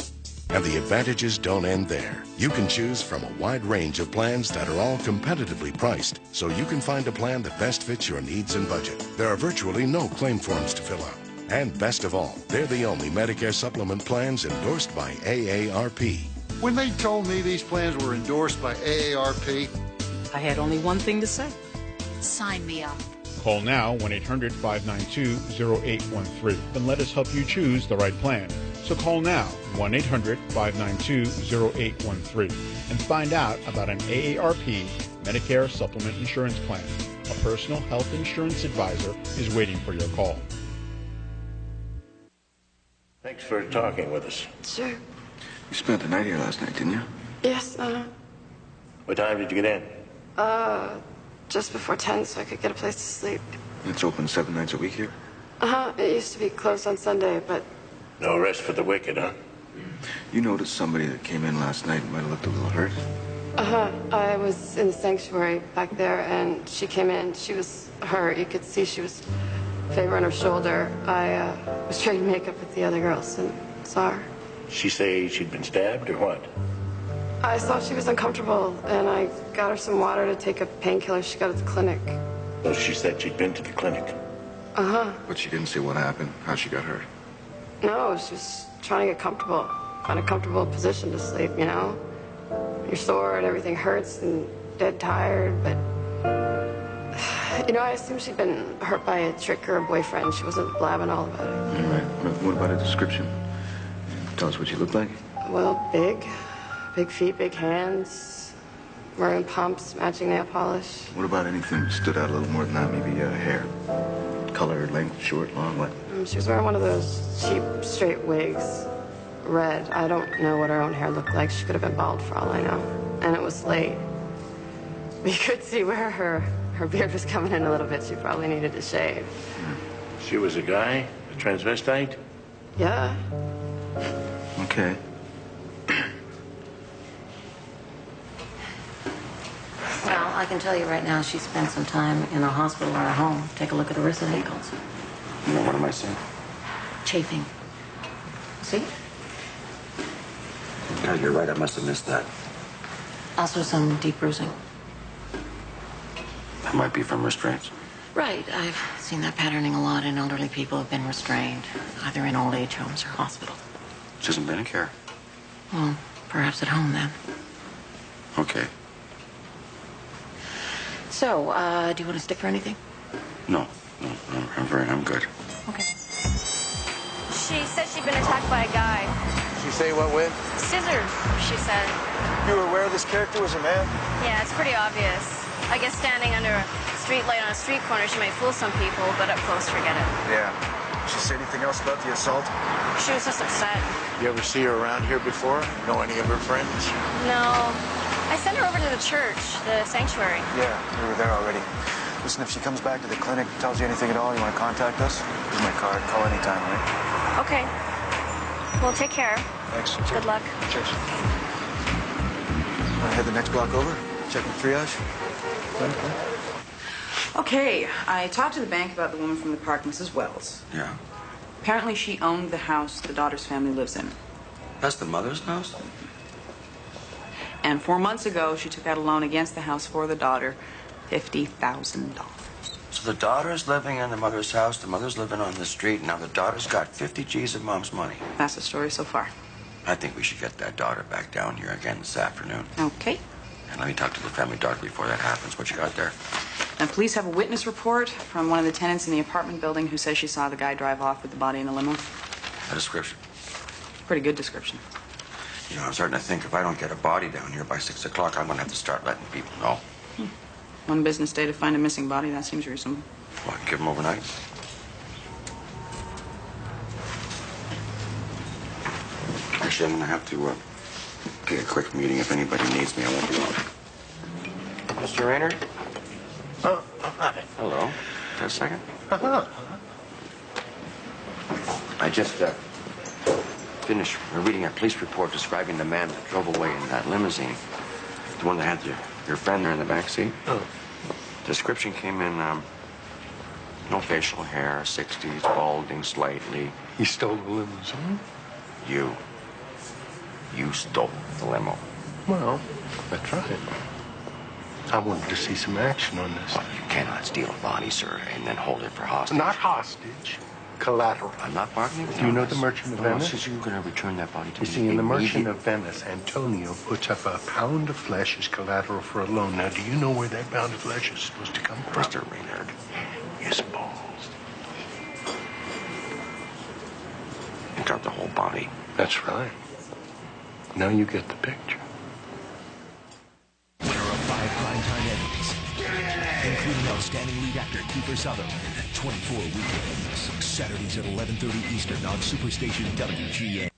And the advantages don't end there. You can choose from a wide range of plans that are all competitively priced, so you can find a plan that best fits your needs and budget. There are virtually no claim forms to fill out. And best of all, they're the only Medicare supplement plans endorsed by AARP. When they told me these plans were endorsed by AARP, I had only one thing to say. Sign me up. Call now 1-800-592-0813 and let us help you choose the right plan. So call now, 1-800-592-0813, and find out about an AARP Medicare Supplement Insurance Plan. A personal health insurance advisor is waiting for your call. Thanks for talking with us. Sure. You spent the night here last night, didn't you? Yes, What time did you get in? just before 10 so I could get a place to sleep. It's open 7 nights a week here? It used to be closed on Sunday, but... No rest for the wicked, huh? You noticed somebody that came in last night might have looked a little hurt? I was in the sanctuary back there, and she came in. She was hurt. You could see she was favor on her shoulder. I was trading makeup with the other girls and saw her. She say she'd been stabbed or what? I saw she was uncomfortable, and I got her some water to take a painkiller she got at the clinic. Well, she said she'd been to the clinic. But she didn't say what happened, how she got hurt. No, she was trying to get comfortable, find a comfortable position to sleep, you know? You're sore and everything hurts and dead tired, but... You know, I assume she'd been hurt by a trick or a boyfriend. She wasn't blabbing all about it. Right. What about a description? Tell us what you look like. Well, big feet, big hands, wearing pumps, matching nail polish. What about anything that stood out a little more than that? Maybe hair? Color, length, short, long, what? She was wearing one of those cheap, straight wigs. Red. I don't know what her own hair looked like. She could have been bald for all I know. And it was late. We could see where her beard was coming in a little bit. She probably needed to shave. She was a guy? A transvestite? Yeah. Okay. Well, I can tell you right now, she spent some time in a hospital or a home. Take a look at her wrist and ankles. Yeah, what am I saying? Chafing. See? Yeah, you're right. I must have missed that. Also some deep bruising. That might be from restraints. Right. I've seen that patterning a lot in elderly people who've been restrained, either in old age homes or hospital. She hasn't been in care. Well, perhaps at home then. Okay. So, do you want to stick for anything? No, I'm good. Okay. She said she'd been attacked by a guy. She say what with? Scissors, she said. You were aware this character was a man? Yeah, it's pretty obvious. I guess standing under a street light on a street corner, she might fool some people, but up close, forget it. Yeah. Did she say anything else about the assault? She was just upset. You ever see her around here before? Know any of her friends? No. I sent her over to the church, the sanctuary. Yeah, we were there already. Listen, if she comes back to the clinic, tells you anything at all, you want to contact us? Here's my card. Call anytime, all right? Okay. Well, take care. Thanks. Good luck. Cheers. Want to head the next block over? Check the triage? Okay, I talked to the bank about the woman from the park, Mrs. Wells. Yeah. Apparently she owned the house the daughter's family lives in. That's the mother's house? And 4 months ago, she took out a loan against the house for the daughter, $50,000. So the daughter's living in the mother's house, the mother's living on the street, and now the daughter's got 50 G's of mom's money. That's the story so far. I think we should get that daughter back down here again this afternoon. Okay. And let me talk to the family doctor before that happens. What you got there? And police have a witness report from one of the tenants in the apartment building who says she saw the guy drive off with the body in a limo. A description. Pretty good description. You know, I'm starting to think if I don't get a body down here by 6 o'clock, I'm going to have to start letting people know. One business day to find a missing body, that seems reasonable. What, give them overnight? Actually, I'm going to have to get a quick meeting. If anybody needs me, I won't be long. Mr. Rayner? Oh, hi. Hello. Just a second. I just finished reading a police report describing the man that drove away in that limousine. The one that had your friend there in the back seat. Oh. Description came in, no facial hair, 60s, balding slightly. He stole the limousine? You stole the limo. Well, that's right. I wanted to see some action on this. Well, you cannot steal a body, sir, and then hold it for hostage. Not hostage. Collateral. I'm not bargaining with Do you know the Merchant of Venice? Says you're going to return that body to me. You see, in the Merchant of Venice, Antonio puts up a pound of flesh as collateral for a loan. Now, do you know where that pound of flesh is supposed to come from? Mr. Raynard. His balls. You got the whole body. body. That's right. Now you get the picture. Winner of 5 primetime Emmys, including outstanding lead actor Kiefer Sutherland. 24 weekends, Saturdays at 11:30 Eastern on Superstation WGN.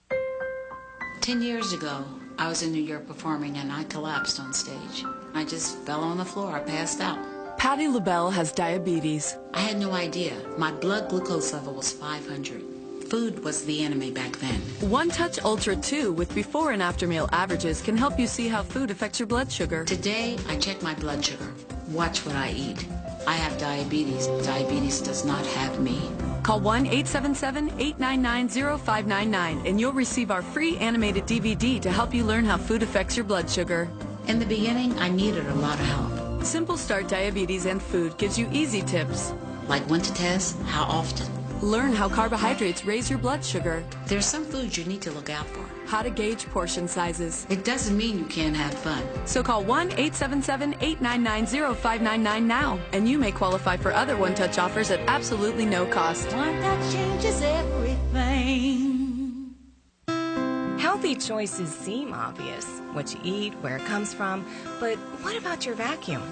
10 years ago, I was in New York performing and I collapsed on stage. I just fell on the floor. I passed out. Patti LaBelle has diabetes. I had no idea. My blood glucose level was 500. Food was the enemy back then. One Touch Ultra 2 with before and after meal averages can help you see how food affects your blood sugar. Today, I check my blood sugar. Watch what I eat. I have diabetes. Diabetes does not have me. Call 1-877-899-0599 and you'll receive our free animated DVD to help you learn how food affects your blood sugar. In the beginning, I needed a lot of help. Simple Start Diabetes and Food gives you easy tips. Like when to test, how often. Learn how carbohydrates raise your blood sugar. There's some foods you need to look out for. How to gauge portion sizes. It doesn't mean you can't have fun. So call 1-877-899-0599 now, and you may qualify for other One Touch offers at absolutely no cost. One Touch changes everything. Healthy choices seem obvious. What you eat, where it comes from, but what about your vacuum?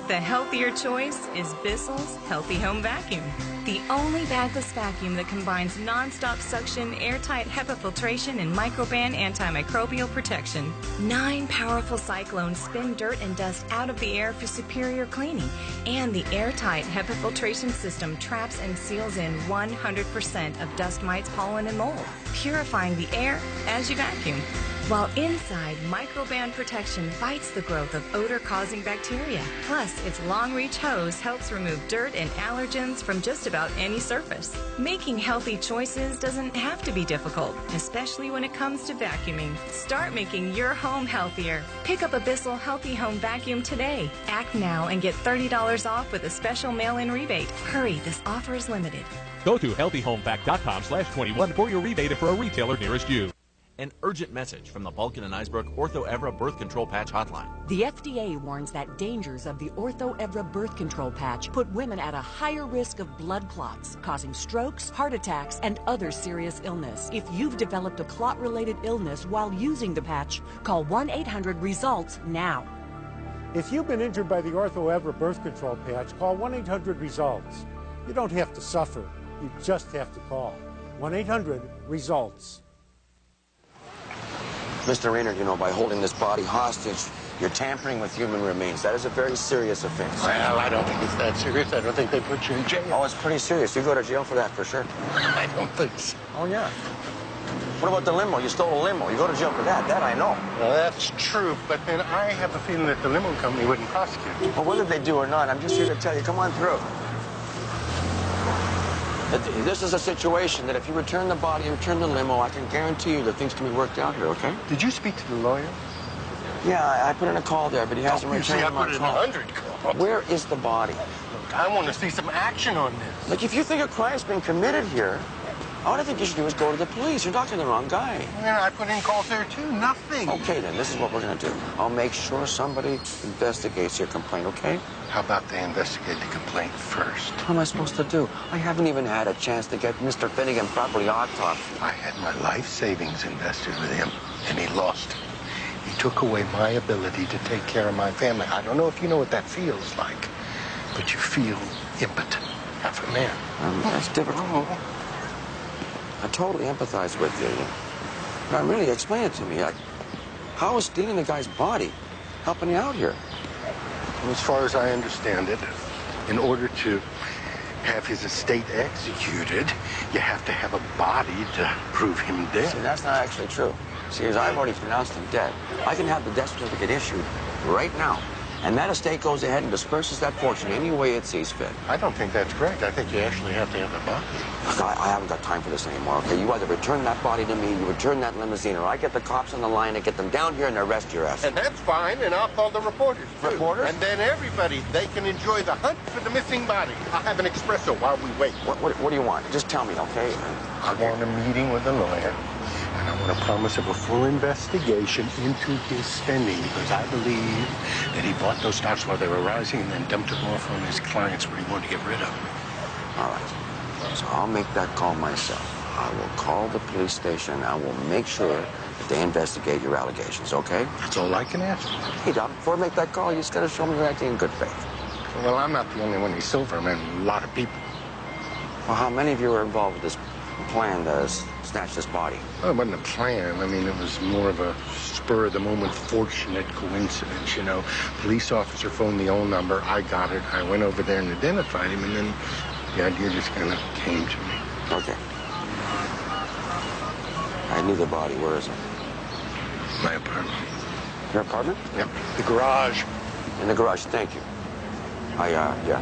The healthier choice is Bissell's Healthy Home Vacuum. The only bagless vacuum that combines non-stop suction, airtight HEPA filtration, and microban antimicrobial protection. 9 powerful cyclones spin dirt and dust out of the air for superior cleaning. And the airtight HEPA filtration system traps and seals in 100% of dust mites, pollen, and mold, purifying the air as you vacuum. While inside, microban protection fights the growth of odor-causing bacteria. Plus, its long-reach hose helps remove dirt and allergens from just about any surface. Making healthy choices doesn't have to be difficult, especially when it comes to vacuuming. Start making your home healthier. Pick up a Bissell Healthy Home Vacuum today. Act now and get $30 off with a special mail-in rebate. Hurry, this offer is limited. Go to healthyhomevac.com/21 for your rebate and for a retailer nearest you. An urgent message from the Balkan and Icebrook Ortho Evra Birth Control Patch Hotline. The FDA warns that dangers of the Ortho Evra birth control patch put women at a higher risk of blood clots, causing strokes, heart attacks, and other serious illness. If you've developed a clot-related illness while using the patch, call 1-800-RESULTS now. If you've been injured by the Ortho Evra birth control patch, call 1-800-RESULTS. You don't have to suffer. You just have to call. 1-800-RESULTS. Mr. Raynor, you know, by holding this body hostage, you're tampering with human remains. That is a very serious offense. Well, I don't think it's that serious. I don't think they put you in jail. Oh, it's pretty serious. You go to jail for that for sure. I don't think so. Oh, yeah. What about the limo? You stole a limo. You go to jail for that. That I know. Well, that's true, but then I have a feeling that the limo company wouldn't prosecute you. Well, whether they do or not, I'm just here to tell you. Come on through. This is a situation that if you return the body and return the limo, I can guarantee you that things can be worked out here, okay? Did you speak to the lawyer? Yeah, I put in a call there, but he hasn't returned my call. I put in 100 calls. Where is the body? Look, I want to see some action on this. Look, if you think a crime's been committed here, all I think you should do is go to the police. You're talking to the wrong guy. Yeah, I put in calls there, too. Nothing. Okay, then, this is what we're going to do. I'll make sure somebody investigates your complaint, okay? How about they investigate the complaint first? What am I supposed to do? I haven't even had a chance to get Mr. Finnegan properly autopsied. I had my life savings invested with him, and he lost it. He took away my ability to take care of my family. I don't know if you know what that feels like, but you feel impotent. Half a man. That's difficult. I totally empathize with you. Now, really, explain it to me. How is stealing the guy's body helping you out here? As far as I understand it, in order to have his estate executed, you have to have a body to prove him dead. See, that's not actually true. See, as I've already pronounced him dead, I can have the death certificate issued right now. And that estate goes ahead and disperses that fortune any way it sees fit. I don't think that's correct. I think you actually have to have the body. Look, I haven't got time for this anymore, okay? You either return that body to me, you return that limousine, or I get the cops on the line and get them down here and arrest your ass. And that's fine, and I'll call the reporters, too. Reporters? And then everybody, they can enjoy the hunt for the missing body. I'll have an espresso while we wait. What do you want? Just tell me, okay? I want a meeting with a lawyer. And I want a promise of a full investigation into his spending, because I believe that he bought those stocks while they were rising and then dumped them off on his clients where he wanted to get rid of them. All right. So I'll make that call myself. I will call the police station. I will make sure that they investigate your allegations, okay? That's all I can ask. Hey, Doc, before I make that call, you just gotta show me you're acting in good faith. Well, I'm not the only one. These Silvermen, a lot of people. Well, how many of you were involved with this plan to snatch this body? Well, it wasn't a plan. I mean, it was more of a spur-of-the-moment fortunate coincidence, you know. Police officer phoned the old number. I got it. I went over there and identified him, and then the idea just kind of came to me. Okay. I knew the body. Where is it? My apartment. Your apartment? Yep. The garage. In the garage, thank you. Yeah.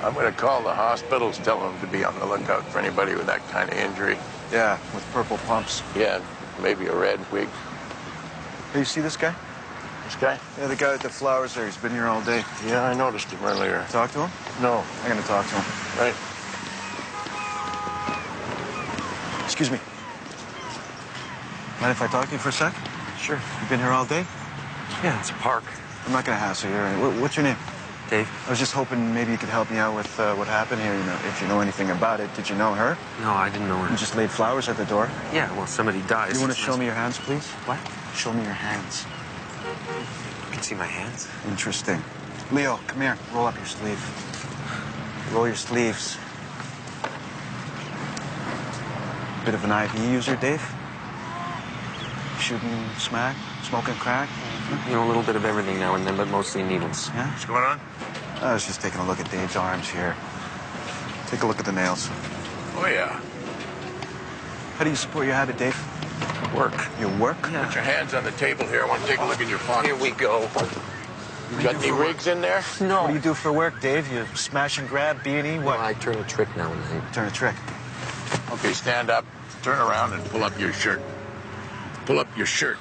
I'm going to call the hospitals, tell them to be on the lookout for anybody with that kind of injury. Yeah, with purple pumps. Yeah, maybe a red wig. Hey, you see this guy? This guy? Yeah, the guy with the flowers there. He's been here all day. Yeah, I noticed him earlier. Talk to him? No. I'm going to talk to him. Right. Excuse me. Mind if I talk to you for a sec? Sure. You been here all day? Yeah, it's a park. I'm not going to hassle you. What's your name? Dave. I was just hoping maybe you could help me out with what happened here. You know, if you know anything about it. Did you know her? No, I didn't know her. You just laid flowers at the door? Yeah, well, somebody died. You want to show me your hands, please? What? Show me your hands. You can see my hands? Interesting. Leo, come here. Roll up your sleeve. Roll your sleeves. Bit of an IV user, Dave? Shooting smack? Smoking crack? You know, a little bit of everything now and then, but mostly needles. Yeah? What's going on? I was just taking a look at Dave's arms here. Take a look at the nails. Oh, yeah. How do you support your habit, Dave? Work. Your work? Yeah. Put your hands on the table here. I want to take a look in your pocket. Here we go. You got any rigs in there? No. What do you do for work, Dave? You smash and grab, B&E? What? Well, I turn a trick now and then. Turn a trick. Okay, stand up, turn around, and pull up your shirt. Pull up your shirt.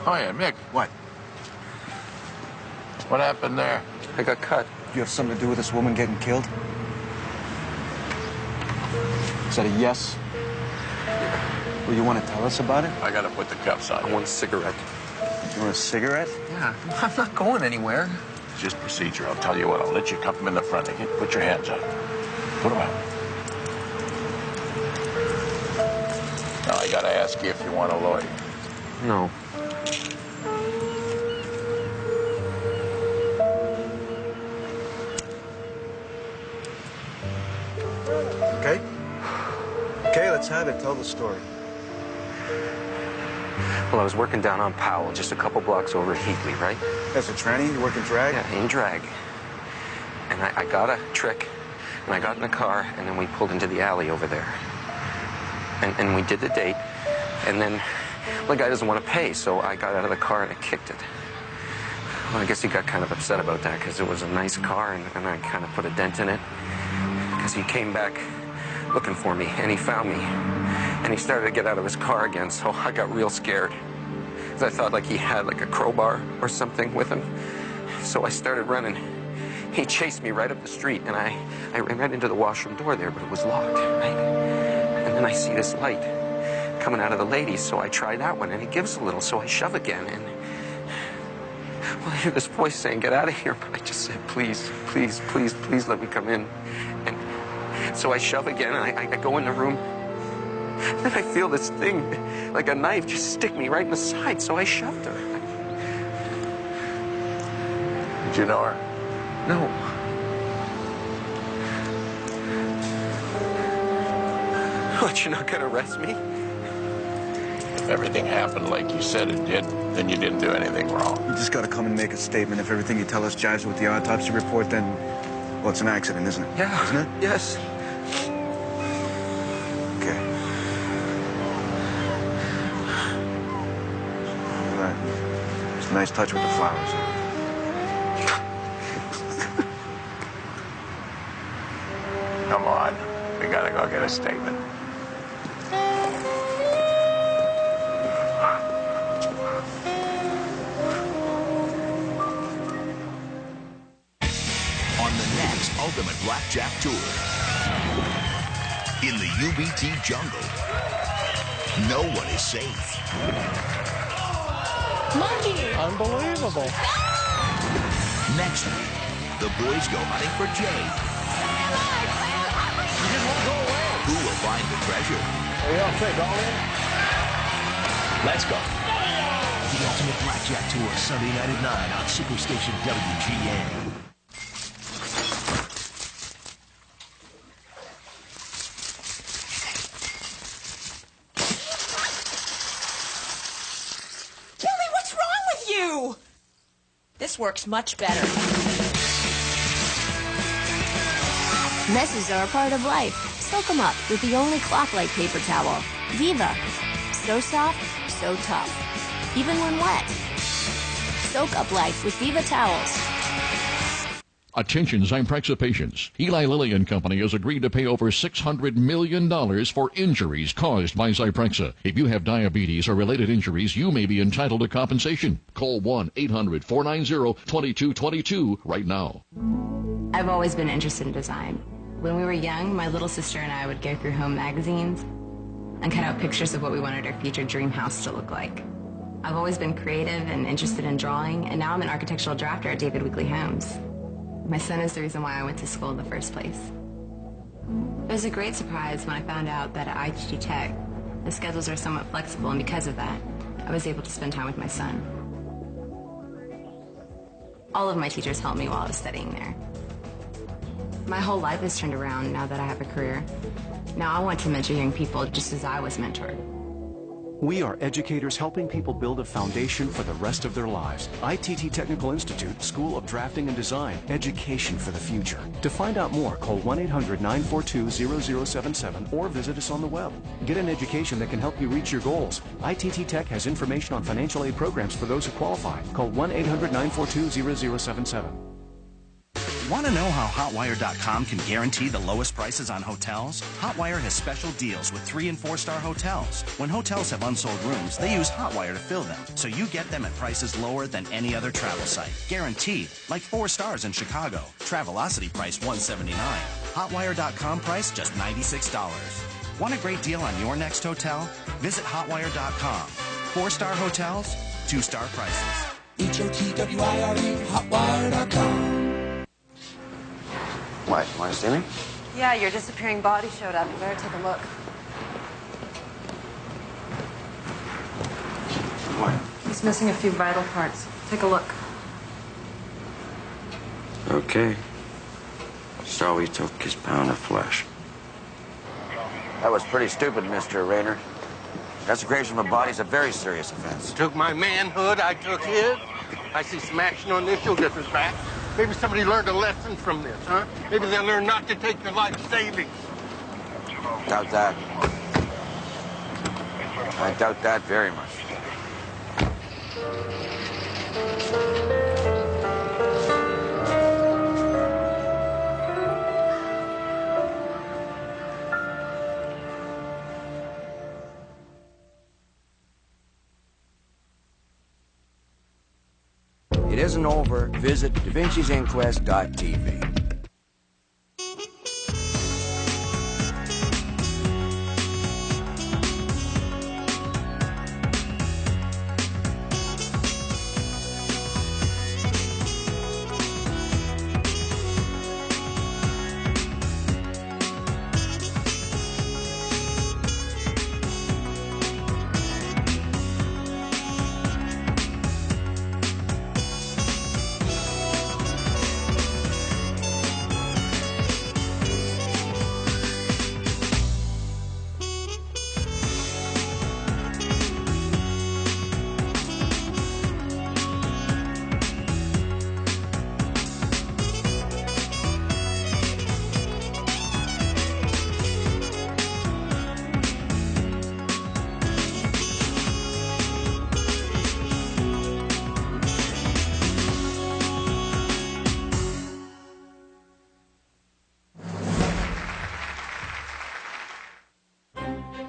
Oh, yeah, Mick. What? What happened there? I got cut. You have something to do with this woman getting killed? Is that a yes? Well, you want to tell us about it? I got to put the cuffs on. I want a cigarette. You want a cigarette? Yeah, I'm not going anywhere. It's just procedure. I'll tell you what. I'll let you cuff them in the front. Put your hands up. Put them out. Now, I got to ask you if you want a lawyer. No. Okay. Okay, let's have it. Tell the story. Well, I was working down on Powell, just a couple blocks over Heatley, right? As a tranny, you work in drag? Yeah, in drag. And I got a trick, and I got in the car, and then we pulled into the alley over there. And we did the date, and then the guy doesn't want to pay, so I got out of the car and I kicked it. Well, I guess he got kind of upset about that because it was a nice car, and I kind of put a dent in it. Because he came back looking for me, and he found me. And he started to get out of his car again, so I got real scared. Because I thought like he had like a crowbar or something with him. So I started running. He chased me right up the street, and I ran right into the washroom door there, but it was locked, right? And then I see this light coming out of the ladies, so I try that one, and it gives a little, so I shove again, and well, I hear this voice saying, "Get out of here," but I just said, "Please, please, please, please let me come in." And so I shove again, and I go in the room, and then I feel this thing, like a knife, just stick me right in the side, so I shoved her. Did you know her? No. What, you're not gonna arrest me? If everything happened like you said it did, then you didn't do anything wrong. You just got to come and make a statement. If everything you tell us jives with the autopsy report, then, well, it's an accident, isn't it? Yeah. Isn't it? Yes. Okay. All right. It's a nice touch with the flowers. Come on. We gotta go get a statement. On the next Ultimate Blackjack Tour. In the UBT jungle, no one is safe. Monkey! Unbelievable. Next week, the boys go hunting for Jay. just won't go away. Who will find the treasure? What do y'all think? All in? Let's go. The Ultimate Blackjack Tour, Sunday night at 9 on Superstation WGN. Billy, what's wrong with you? This works much better. Messes are a part of life. Soak them up with the only cloth-like paper towel. Viva. So soft, so tough. Even when wet. Soak up life with Viva towels. Attention Zyprexa patients. Eli Lilly and Company has agreed to pay over $600 million for injuries caused by Zyprexa. If you have diabetes or related injuries, you may be entitled to compensation. Call 1-800-490-2222 right now. I've always been interested in design. When we were young, my little sister and I would go through home magazines and cut out pictures of what we wanted our future dream house to look like. I've always been creative and interested in drawing, and now I'm an architectural drafter at David Weekley Homes. My son is the reason why I went to school in the first place. It was a great surprise when I found out that at ITT Tech, the schedules are somewhat flexible, and because of that, I was able to spend time with my son. All of my teachers helped me while I was studying there. My whole life has turned around now that I have a career. Now I want to mentor young people just as I was mentored. We are educators helping people build a foundation for the rest of their lives. ITT Technical Institute, School of Drafting and Design, education for the future. To find out more, call 1-800-942-0077 or visit us on the web. Get an education that can help you reach your goals. ITT Tech has information on financial aid programs for those who qualify. Call 1-800-942-0077. Want to know how Hotwire.com can guarantee the lowest prices on hotels? Hotwire has special deals with 3- and 4-star hotels. When hotels have unsold rooms, they use Hotwire to fill them, so you get them at prices lower than any other travel site. Guaranteed, like 4 stars in Chicago. Travelocity price $179. Hotwire.com price just $96. Want a great deal on your next hotel? Visit Hotwire.com. 4-star hotels, 2-star prices. HOTWIRE, Hotwire.com. What, you want to see me? Yeah, your disappearing body showed up. You better take a look. What? He's missing a few vital parts. Take a look. Okay. So he took his pound of flesh. That was pretty stupid, Mr. Rayner. Desecration of a body is a very serious offense. Took my manhood, I took his. I see some action on this, you'll get this back. Maybe somebody learned a lesson from this, huh? Maybe they'll learn not to take your life savings. Doubt that. I doubt that very much. It isn't over. Visit DaVinci'sInquest.tv.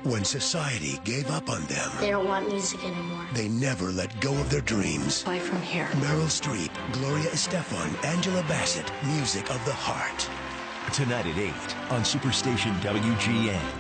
When society gave up on them, They don't want music anymore. they never let go of their dreams. Play from here. Meryl Streep, Gloria Estefan, Angela Bassett, music of the heart. Tonight at 8 on Superstation WGN.